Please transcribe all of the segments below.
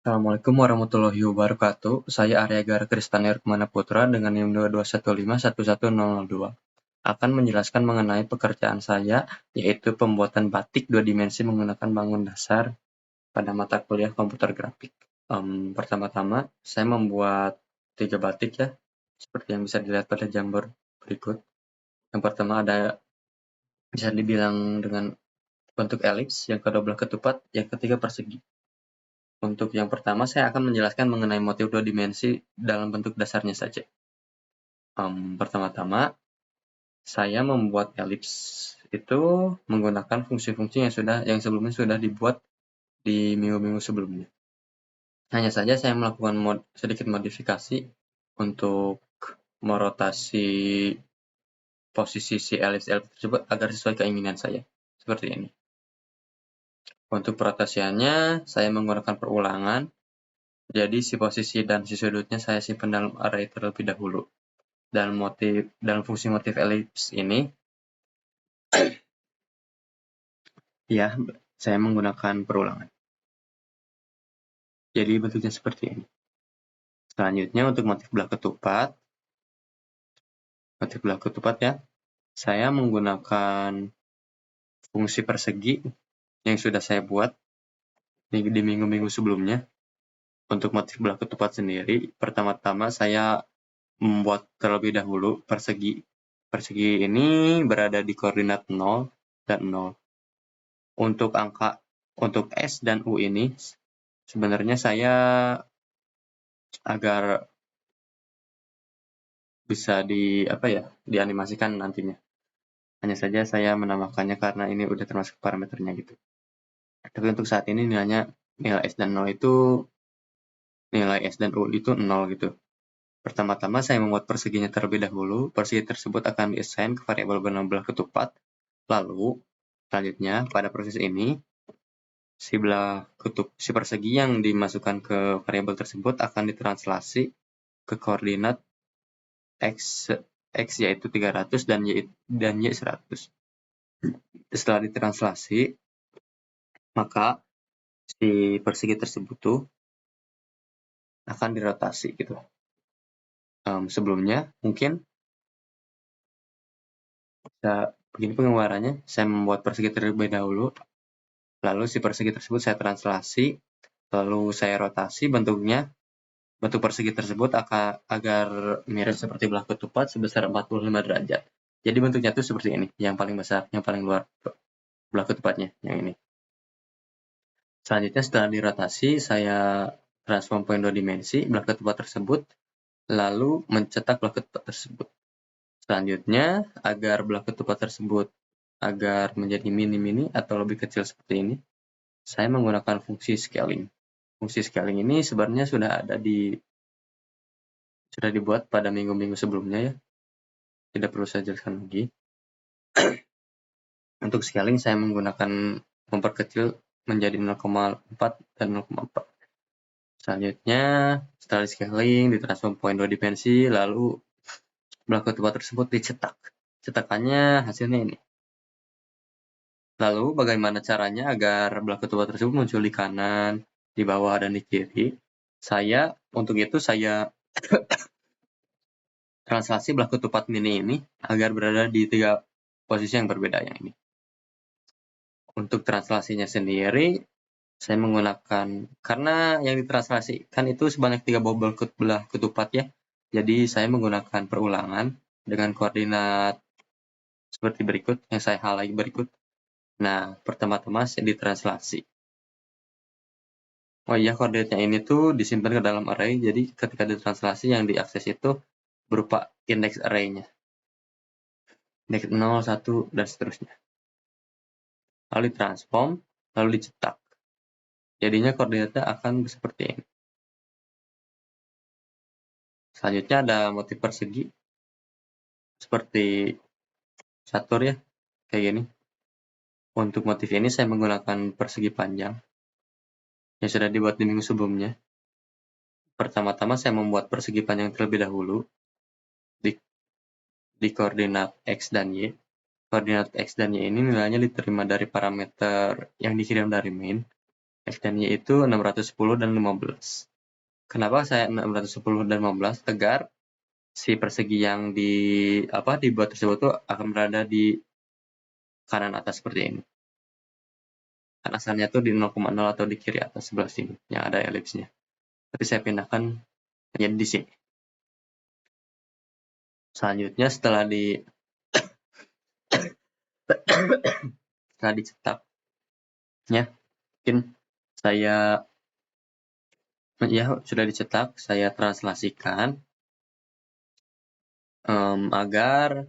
Assalamualaikum warahmatullahi wabarakatuh. Saya Arya Gara Kristania Rukmana Putra dengan NIM 221511002 akan menjelaskan mengenai pekerjaan saya, yaitu pembuatan batik 2 dimensi menggunakan bangun dasar pada mata kuliah komputer grafik. Pertama-tama, saya membuat 3 batik ya, seperti yang bisa dilihat pada gambar berikut. Yang pertama bisa dibilang dengan bentuk elips, yang kedua belah ketupat, yang ketiga persegi. Untuk yang pertama, saya akan menjelaskan mengenai motif 2 dimensi dalam bentuk dasarnya saja. Pertama-tama, saya membuat elips itu menggunakan fungsi-fungsi yang sebelumnya sudah dibuat di minggu-minggu sebelumnya. Hanya saja saya melakukan sedikit modifikasi untuk merotasi posisi si elips tersebut agar sesuai keinginan saya. Seperti ini. Untuk perotasiannya, saya menggunakan perulangan. Jadi si posisi dan si sudutnya saya simpan dalam array terlebih dahulu. Dalam fungsi motif elips ini, ya, saya menggunakan perulangan. Jadi bentuknya seperti ini. Selanjutnya untuk motif belah ketupat ya, saya menggunakan fungsi persegi yang sudah saya buat di minggu-minggu sebelumnya. Untuk motif belah ketupat sendiri, pertama-tama saya membuat terlebih dahulu persegi. Persegi ini berada di koordinat 0 dan 0. Untuk S dan U ini, sebenarnya saya agar bisa dianimasikan nantinya. Hanya saja saya menambahkannya karena ini udah termasuk parameternya gitu. Tapi untuk saat ini nilai S dan U itu 0 gitu. Pertama-tama saya membuat perseginya terlebih dahulu. Persegi tersebut akan diassign ke variabel bernama belah ketupat. Lalu, selanjutnya pada proses ini, si persegi yang dimasukkan ke variabel tersebut akan ditranslasi ke koordinat X yaitu 300 dan Y 100. Setelah ditranslasi, maka si persegi tersebut tuh akan dirotasi gitu. Sebelumnya mungkin begini penggambarannya, saya membuat persegi terlebih dahulu, lalu si persegi tersebut saya translasi, lalu saya rotasi bentuk persegi tersebut agar mirip seperti belah ketupat sebesar 45 derajat. Jadi bentuknya itu seperti ini, yang paling besar, yang paling luar belah ketupatnya, yang ini. Selanjutnya setelah dirotasi, saya transform point 2 dimensi belah ketupat tersebut, lalu mencetak belah ketupat tersebut. Selanjutnya, agar belah ketupat tersebut agar menjadi mini-mini atau lebih kecil seperti ini, saya menggunakan fungsi scaling. Fungsi scaling ini sebenarnya sudah dibuat pada minggu-minggu sebelumnya ya. Tidak perlu saya jelaskan lagi. Untuk scaling saya menggunakan memperkecil menjadi 0,4 dan 0,4. Selanjutnya, setelah di scaling, ditransform point 2 dimensi, lalu belah ketupat tersebut dicetak. Cetakannya hasilnya ini. Lalu bagaimana caranya agar belah ketupat tersebut muncul di kanan, di bawah, dan di kiri? Untuk itu saya translasi belah ketupat mini ini agar berada di 3 posisi yang berbeda yang ini. Untuk translasinya sendiri, saya menggunakan, karena yang ditranslasikan itu sebanyak 3 belah ketupat ya. Jadi saya menggunakan perulangan dengan koordinat seperti berikut, yang saya highlight berikut. Nah, pertama-tama saya ditranslasi. Oh iya, koordinatnya ini tuh disimpan ke dalam array, jadi ketika ditranslasi yang diakses itu berupa index array-nya. Index 0, 1, dan seterusnya. Lalu ditransform, lalu dicetak. Jadinya koordinatnya akan seperti ini. Selanjutnya ada motif persegi. Seperti catur ya, kayak gini. Untuk motif ini saya menggunakan persegi panjang yang sudah dibuat di minggu sebelumnya. Pertama-tama saya membuat persegi panjang terlebih dahulu di koordinat X dan Y. Koordinat X dan Y ini nilainya diterima dari parameter yang dikirim dari main. X dan Y itu 610 dan 15. Kenapa saya 610 dan 15? Agar si persegi yang dibuat tersebut tuh akan berada di kanan atas seperti ini. Kan asalnya tuh di 0,0 atau di kiri atas sebelah sini yang ada elipsnya. Tapi saya pindahkan menjadi di sini. Selanjutnya setelah dicetak, ya mungkin saya sudah dicetak, saya translasikan agar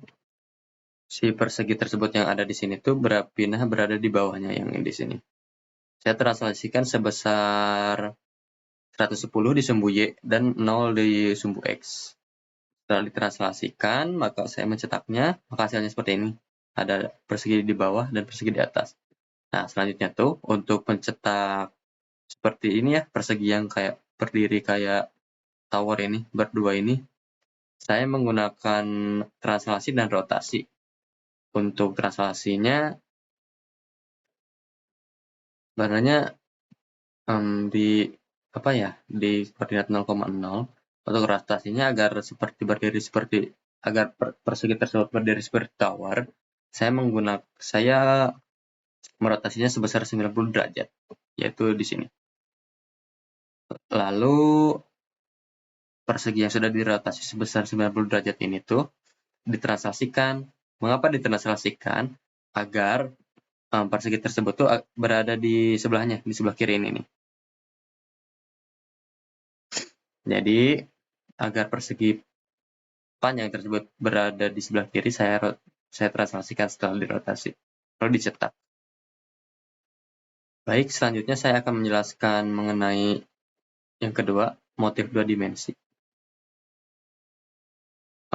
si persegi tersebut yang ada di sini tuh berada di bawahnya yang di sini. Saya translasikan sebesar 110 di sumbu Y dan 0 di sumbu X. Setelah ditranslasikan, maka saya mencetaknya, maka hasilnya seperti ini. Ada persegi di bawah dan persegi di atas. Nah, selanjutnya tuh untuk mencetak seperti ini ya, persegi yang kayak berdiri kayak tower ini, berdua ini, saya menggunakan translasi dan rotasi. Untuk translasinya, sebenarnya di koordinat 0,0. Untuk rotasinya agar persegi tersebut berdiri seperti tower, saya merotasinya sebesar 90 derajat, yaitu di sini. Lalu persegi yang sudah dirotasi sebesar 90 derajat ini tuh ditranslasikan. Mengapa ditranslasikan? Agar persegi tersebut tuh berada di sebelahnya, di sebelah kiri ini nih. Jadi agar persegi panjang tersebut berada di sebelah kiri, saya translasikan setelah dirotasi, lalu dicetak. Baik, selanjutnya saya akan menjelaskan mengenai yang kedua, motif dua dimensi.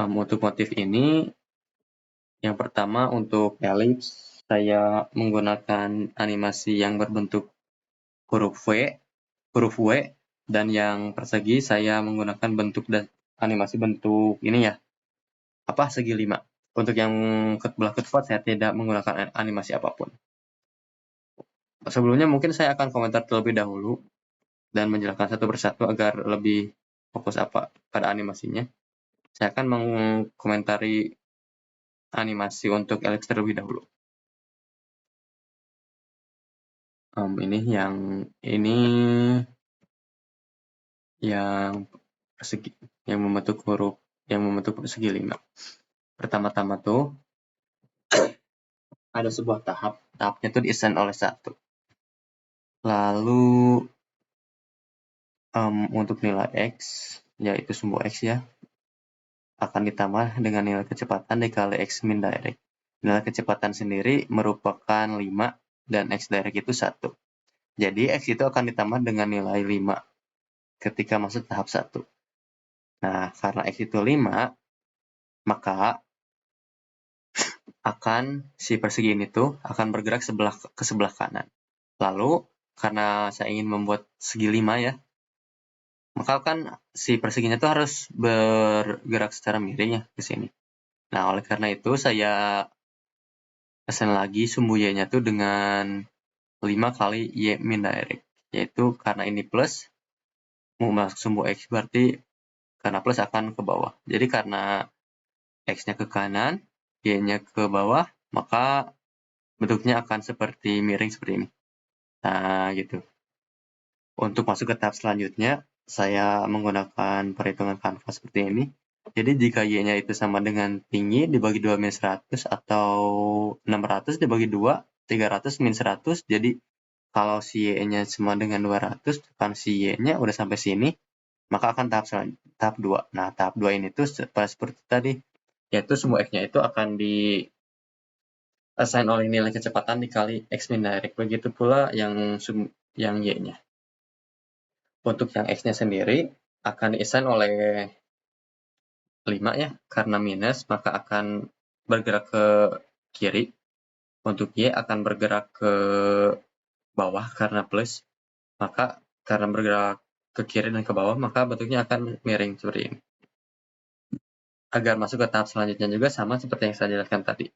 Untuk motif ini, yang pertama untuk elips, saya menggunakan animasi yang berbentuk huruf W, dan yang persegi saya menggunakan animasi bentuk ini ya, segi 5. Untuk yang belah ketepat saya tidak menggunakan animasi apapun. Sebelumnya mungkin saya akan komentar terlebih dahulu dan menjelaskan satu persatu agar lebih fokus pada animasinya. Saya akan mengkomentari animasi untuk elips terlebih dahulu. Ini yang persegi, yang membentuk persegi 5. Pertama-tama tuh ada sebuah tahapnya tuh di-assign oleh 1. Lalu untuk nilai X, yaitu sumbu X ya, akan ditambah dengan nilai kecepatan dikali X min direct. Nilai kecepatan sendiri merupakan 5 dan X direct itu 1. Jadi X itu akan ditambah dengan nilai 5 ketika masuk tahap 1. Nah, karena X itu 5, maka si persegi ini tuh akan bergerak ke sebelah kanan. Lalu, karena saya ingin membuat segi 5 ya, maka kan si perseginya tuh harus bergerak secara miring ya ke sini. Nah, oleh karena itu saya assign lagi sumbu Y-nya tuh dengan 5 kali Y min direct. Yaitu karena ini plus, mau masuk sumbu X berarti karena plus akan ke bawah. Jadi karena X-nya ke kanan, Y-nya ke bawah, maka bentuknya akan seperti miring seperti ini. Nah, gitu. Untuk masuk ke tahap selanjutnya, saya menggunakan perhitungan kanvas seperti ini. Jadi jika Y-nya itu sama dengan tinggi dibagi 2 min 100 atau 600 dibagi 2, 300 min 100. Jadi kalau si Y-nya sama dengan 200, kan si Y-nya udah sampai sini, maka akan tahap 2. Nah, tahap 2 ini tuh seperti tadi, yaitu semua X-nya itu akan assign oleh nilai kecepatan dikali X min direct. Begitu pula yang Y-nya. Untuk yang X-nya sendiri akan di-assign oleh 5 ya, karena minus maka akan bergerak ke kiri. Untuk Y akan bergerak ke bawah karena plus, maka karena bergerak ke kiri dan ke bawah, maka bentuknya akan miring seperti ini. Agar masuk ke tahap selanjutnya juga sama seperti yang saya jelaskan tadi.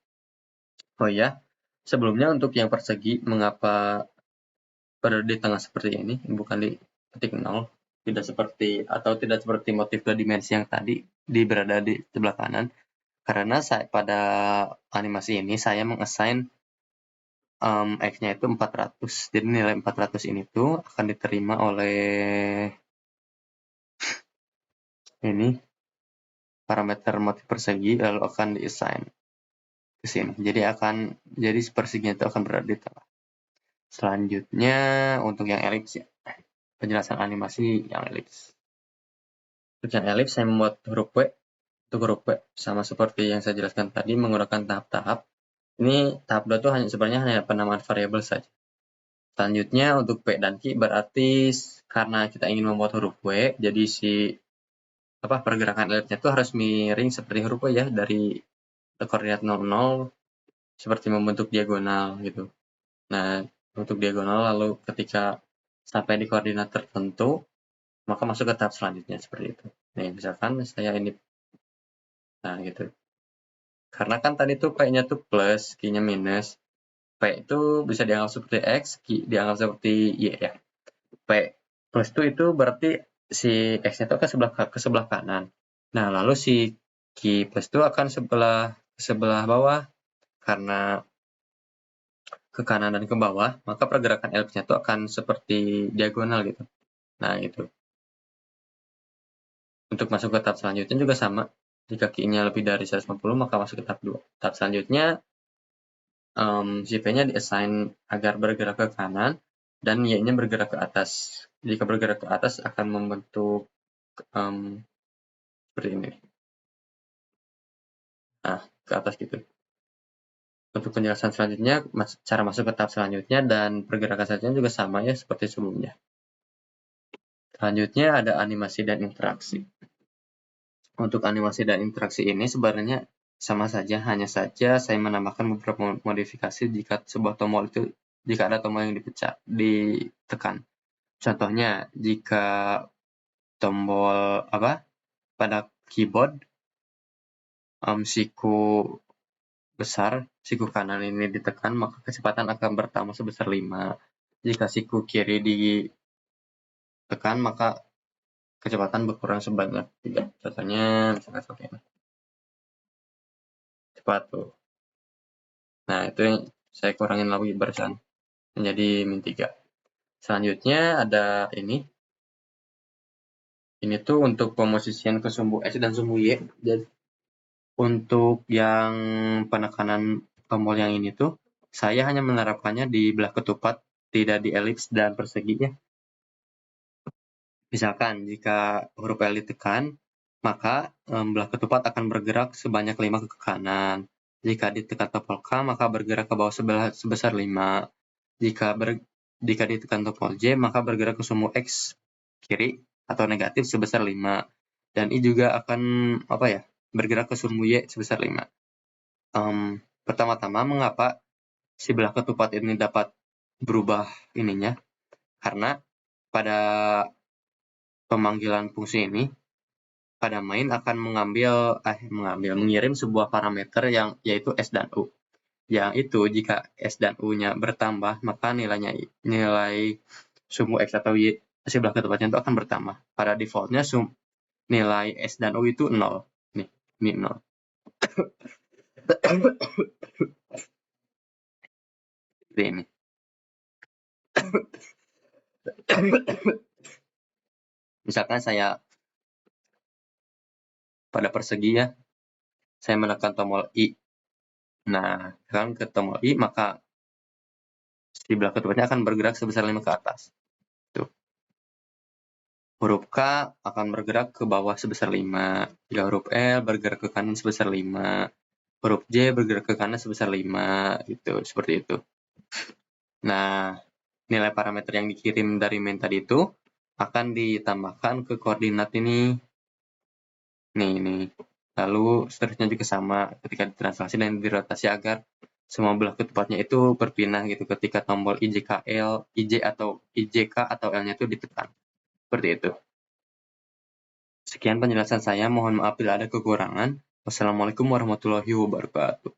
Oh ya, sebelumnya untuk yang persegi, mengapa berada di tengah seperti ini, bukan di titik 0, tidak seperti motif 2 dimensi yang tadi berada di sebelah kanan, karena pada animasi ini saya mengassign X-nya itu 400, jadi nilai 400 ini tuh akan diterima oleh ini parameter motif persegi, lalu akan di-assign ke sini. Jadi perseginya itu akan berada di tengah. Selanjutnya untuk yang elips ya, penjelasan animasi yang elips. Untuk yang elips saya membuat huruf W. Untuk huruf W sama seperti yang saya jelaskan tadi menggunakan tahap-tahap. Ini tahap 2 itu sebenarnya hanya penamaan variabel saja. Selanjutnya untuk P dan Q berarti karena kita ingin membuat huruf W, jadi pergerakan elipsnya itu harus miring seperti huruf W ya, dari koordinat 00 seperti membentuk diagonal gitu. Nah, untuk diagonal lalu ketika sampai di koordinat tertentu, maka masuk ke tahap selanjutnya seperti itu. Nih, misalkan saya ini, nah gitu. Karena kan tadi tuh P-nya tuh plus, Q-nya minus. P itu bisa dianggap seperti X, Q dianggap seperti Y ya. P plus itu berarti si X-nya itu akan ke sebelah kanan. Nah, lalu si Q plus itu akan sebelah bawah. Karena ke kanan dan ke bawah, maka pergerakan elipsnya itu akan seperti diagonal gitu. Nah, itu. Untuk masuk ke tahap selanjutnya juga sama. Jika Q-nya lebih dari 150, maka masuk ke tahap 2. Tahap selanjutnya, si P-nya di-assign agar bergerak ke kanan, dan Y-nya bergerak ke atas. Jika bergerak ke atas akan membentuk seperti ini. Nah, ke atas gitu. Untuk penjelasan selanjutnya, cara masuk ke tahap selanjutnya dan pergerakan selanjutnya juga sama ya seperti sebelumnya. Selanjutnya ada animasi dan interaksi. Untuk animasi dan interaksi ini sebenarnya sama saja, hanya saja saya menambahkan beberapa modifikasi jika ada tombol yang ditekan. Contohnya, jika tombol pada keyboard siku kanan ini ditekan, maka kecepatan akan bertambah sebesar 5. Jika siku kiri ditekan, maka kecepatan berkurang sebanyak 3. Contohnya misalkan seperti ini. Cepat tuh. Nah, itu yang saya kurangin lagi barusan menjadi min 3. Selanjutnya ada ini. Ini tuh untuk pemosisian ke sumbu X dan sumbu Y. Jadi untuk yang penekanan tombol yang ini tuh, saya hanya menerapkannya di belah ketupat, tidak di elips dan perseginya. Misalkan, jika huruf L ditekan, maka belah ketupat akan bergerak sebanyak 5 ke kanan. Jika ditekan tombol K, maka bergerak ke bawah sebesar 5. Jika ditekan tombol J, maka bergerak ke sumbu X kiri atau negatif sebesar 5. Dan I juga akan bergerak ke sumbu Y sebesar 5. Pertama-tama, mengapa si belah ketupat ini dapat berubah ininya? Karena pada pemanggilan fungsi ini, pada main akan mengirim sebuah parameter yaitu S dan U. Yang itu jika S dan U-nya bertambah, maka nilai sumbu X atau Y sebelah ketupatnya itu akan bertambah. Pada defaultnya nilai S dan U itu 0. Nih, ini 0. Seperti ini. Misalkan saya pada persegi ya, saya menekan tombol I. Nah, kan ke tombol I, maka si belah ketupatnya akan bergerak sebesar 5 ke atas. Tuh. Huruf K akan bergerak ke bawah sebesar 5. Jika huruf L bergerak ke kanan sebesar 5. Huruf J bergerak ke kanan sebesar 5. Gitu, seperti itu. Nah, nilai parameter yang dikirim dari main tadi itu akan ditambahkan ke koordinat ini. Nih. Lalu seterusnya juga sama ketika ditranslasi dan dirotasi agar semua belah ketupatnya itu berpindah gitu ketika tombol IJK atau L-nya itu ditekan. Seperti itu. Sekian penjelasan saya, mohon maaf bila ada kekurangan. Wassalamualaikum warahmatullahi wabarakatuh.